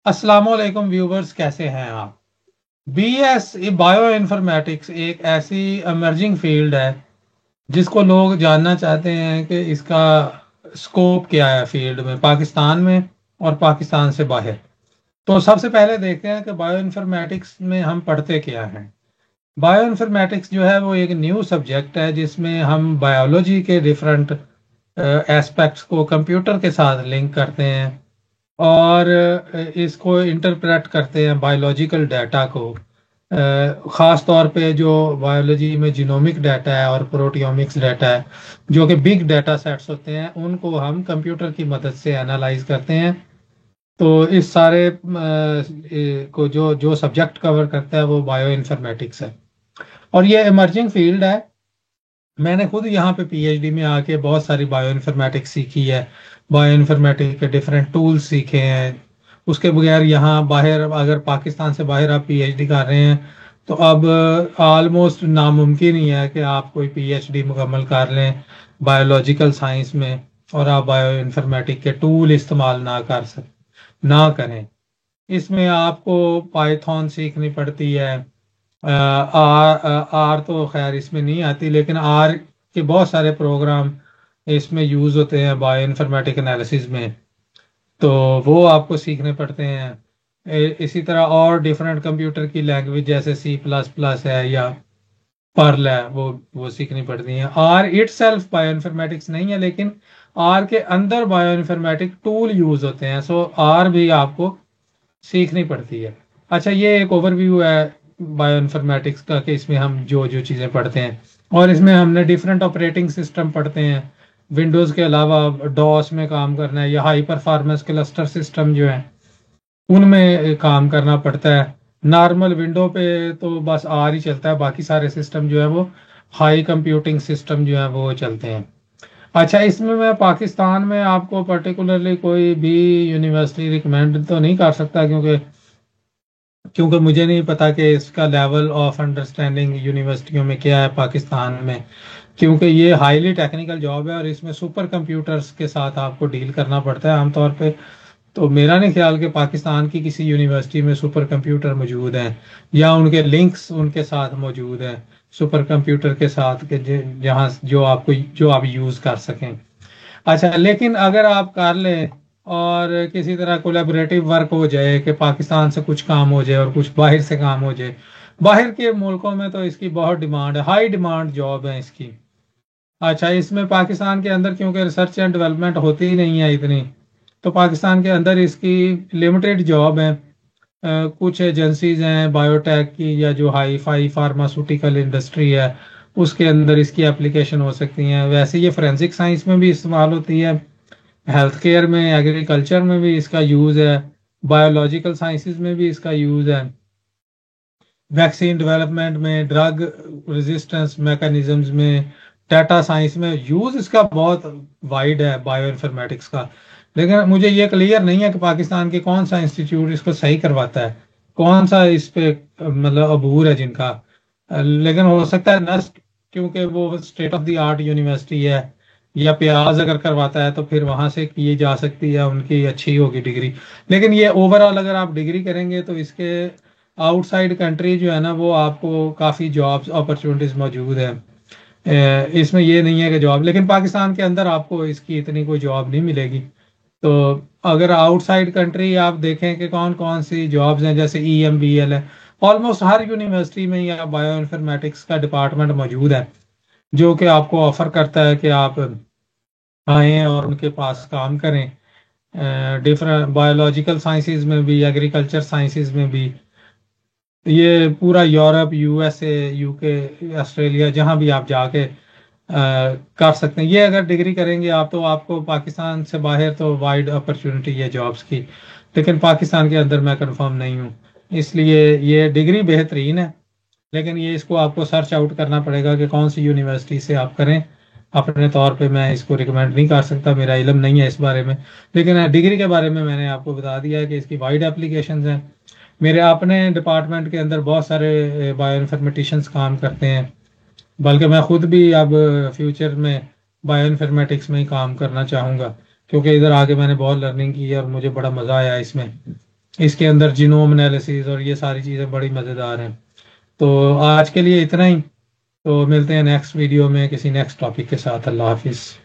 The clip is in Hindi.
अस्सलाम वालेकुम व्यूवर्स, कैसे हैं आप। बीएस बायो इन्फॉर्मेटिक्स एक ऐसी इमर्जिंग फील्ड है जिसको लोग जानना चाहते हैं कि इसका स्कोप क्या है फील्ड में, पाकिस्तान में और पाकिस्तान से बाहर। तो सबसे पहले देखते हैं कि बायो इन्फॉर्मेटिक्स में हम पढ़ते क्या हैं। बायो इन्फॉर्मेटिक्स जो है वो एक न्यू सब्जेक्ट है जिसमें हम बायोलॉजी के डिफरेंट एस्पेक्ट्स को कंप्यूटर के साथ लिंक करते हैं और इसको इंटरप्रेट करते हैं बायोलॉजिकल डाटा को। ख़ास तौर पे जो बायोलॉजी में जीनोमिक डाटा है और प्रोटियोमिक्स डाटा है, जो कि बिग डाटा सेट्स होते हैं, उनको हम कंप्यूटर की मदद से एनालाइज करते हैं। तो इस सारे को जो जो सब्जेक्ट कवर करता है वो बायो इन्फॉर्मेटिक्स है और ये इमर्जिंग फील्ड है। मैंने खुद यहाँ पे पीएचडी में आके बहुत सारी बायो इन्फॉर्मेटिक्स सीखी है, बायो इन्फॉर्मेटिक्स के डिफरेंट टूल्स सीखे हैं। उसके बगैर यहाँ बाहर, अगर पाकिस्तान से बाहर आप पीएचडी कर रहे हैं तो अब ऑलमोस्ट नामुमकिन ही है कि आप कोई पीएचडी मुकम्मल कर लें बायोलॉजिकल साइंस में और आप बायो इन्फॉर्मेटिक के टूल इस्तेमाल ना करें। इसमें आपको पाइथन सीखनी पड़ती है। आर तो खैर इसमें नहीं आती, लेकिन आर के बहुत सारे प्रोग्राम इसमें यूज होते हैं बायो इन्फॉर्मेटिक एनालिसिस में, तो वो आपको सीखने पड़ते हैं। इसी तरह और डिफरेंट कंप्यूटर की लैंग्वेज जैसे सी प्लस प्लस है या पर्ल है, वो सीखनी पड़ती हैं। Are itself bioinformatics नहीं है, लेकिन आर के अंदर बायो इन्फॉर्मेटिक टूल यूज होते हैं, सो आर भी आपको सीखनी पड़ती है। अच्छा, ये एक ओवरव्यू है बायो इन्फॉर्मेटिक्स का कि इसमें हम जो जो चीज़ें पढ़ते हैं, और इसमें हमने डिफरेंट ऑपरेटिंग सिस्टम पढ़ते हैं। विंडोज़ के अलावा डॉस में काम करना है या हाई परफॉर्मेंस क्लस्टर सिस्टम जो है उनमें काम करना पड़ता है। नॉर्मल विंडो पे तो बस आर ही चलता है, बाकी सारे सिस्टम जो है वो हाई कंप्यूटिंग सिस्टम जो है वो चलते हैं। अच्छा, इसमें मैं पाकिस्तान में आपको पर्टिकुलरली कोई भी यूनिवर्सिटी रिकमेंड तो नहीं कर सकता, क्योंकि क्योंकि मुझे नहीं पता कि इसका लेवल ऑफ अंडरस्टैंडिंग यूनिवर्सिटियों में क्या है पाकिस्तान में, क्योंकि ये हाईली टेक्निकल जॉब है और इसमें सुपर कंप्यूटर्स के साथ आपको डील करना पड़ता है आमतौर पे। तो मेरा नहीं ख्याल कि पाकिस्तान की किसी यूनिवर्सिटी में सुपर कंप्यूटर मौजूद हैं या उनके लिंक्स उनके साथ मौजूद हैं सुपर कंप्यूटर के साथ के जहाँ जो आप यूज़ कर सकें। अच्छा, लेकिन अगर आप कर लें और किसी तरह कोलैबोरेटिव वर्क हो जाए कि पाकिस्तान से कुछ काम हो जाए और कुछ बाहर से काम हो जाए, बाहर के मुल्कों में तो इसकी बहुत डिमांड है, हाई डिमांड जॉब है इसकी। अच्छा, इसमें पाकिस्तान के अंदर क्योंकि रिसर्च एंड डेवलपमेंट होती ही नहीं है इतनी, तो पाकिस्तान के अंदर इसकी लिमिटेड जॉब है। कुछ एजेंसीज हैं बायोटेक की या जो हाई फाई फार्मास्यूटिकल इंडस्ट्री है, उसके अंदर इसकी एप्लीकेशन हो सकती हैं। वैसे ये फोरेंसिक साइंस में भी इस्तेमाल होती है, हेल्थ केयर में, एग्रीकल्चर में भी इसका यूज़ है, बायोलॉजिकल साइंसेज में भी इसका यूज़ है, वैक्सीन डेवलपमेंट में, ड्रग रेजिस्टेंस मैकेनिज्म्स में, डाटा साइंस में यूज़ इसका बहुत वाइड है बायो इन्फॉर्मेटिक्स का। लेकिन मुझे ये क्लियर नहीं है कि पाकिस्तान के कौन सा इंस्टीट्यूट इसको सही करवाता है, कौन सा इस पे मतलब अबूर है जिनका। लेकिन हो सकता है नस्ट, क्योंकि वो state of the art university है, या प्याज अगर करवाता है तो फिर वहां से की जा सकती है, उनकी अच्छी होगी डिग्री। लेकिन ये ओवरऑल अगर आप डिग्री करेंगे तो इसके आउटसाइड कंट्री जो है ना, वो आपको काफ़ी जॉब्स अपॉर्चुनिटीज़ मौजूद है। इसमें ये नहीं है कि जॉब, लेकिन पाकिस्तान के अंदर आपको इसकी इतनी कोई जॉब नहीं मिलेगी। तो अगर आउटसाइड कंट्री आप देखें कि कौन कौन सी जॉब्स हैं, जैसे EMBL है, ऑलमोस्ट हर यूनिवर्सिटी में या बायो इन्फॉर्मेटिक्स का डिपार्टमेंट मौजूद है जो कि आपको ऑफर करता है कि आप आए और उनके पास काम करें। डिफरेंट बायोलॉजिकल साइंसेज में भी, एग्रीकल्चर साइंसेज में भी, ये पूरा यूरोप, USA, UK, ऑस्ट्रेलिया, जहाँ भी आप जाके कर सकते हैं। ये अगर डिग्री करेंगे आप तो आपको पाकिस्तान से बाहर तो वाइड अपॉर्चुनिटी है जॉब्स की, लेकिन पाकिस्तान के अंदर मैं कंफर्म नहीं हूँ। इसलिए ये डिग्री बेहतरीन है, लेकिन ये इसको आपको सर्च आउट करना पड़ेगा कि कौन सी यूनिवर्सिटी से आप करें। अपने तौर पे मैं इसको रिकमेंड नहीं कर सकता, मेरा इल्म नहीं है इस बारे में। लेकिन डिग्री के बारे में मैंने आपको बता दिया है कि इसकी वाइड एप्लीकेशंस हैं। मेरे अपने डिपार्टमेंट के अंदर बहुत सारे बायो इन्फॉर्मेटिशियंस काम करते हैं, बल्कि मैं खुद भी अब फ्यूचर में बायो इन्फॉर्मेटिक्स में ही काम करना चाहूँगा, क्योंकि इधर आके मैंने बहुत लर्निंग की है और मुझे बड़ा मज़ा आया इसमें। इसके अंदर जीनोम एनालिसिस और ये सारी चीज़ें बड़ी मज़ेदार हैं। तो आज के लिए इतना ही। तो मिलते हैं नेक्स्ट वीडियो में किसी नेक्स्ट टॉपिक के साथ। अल्लाह हाफिज़।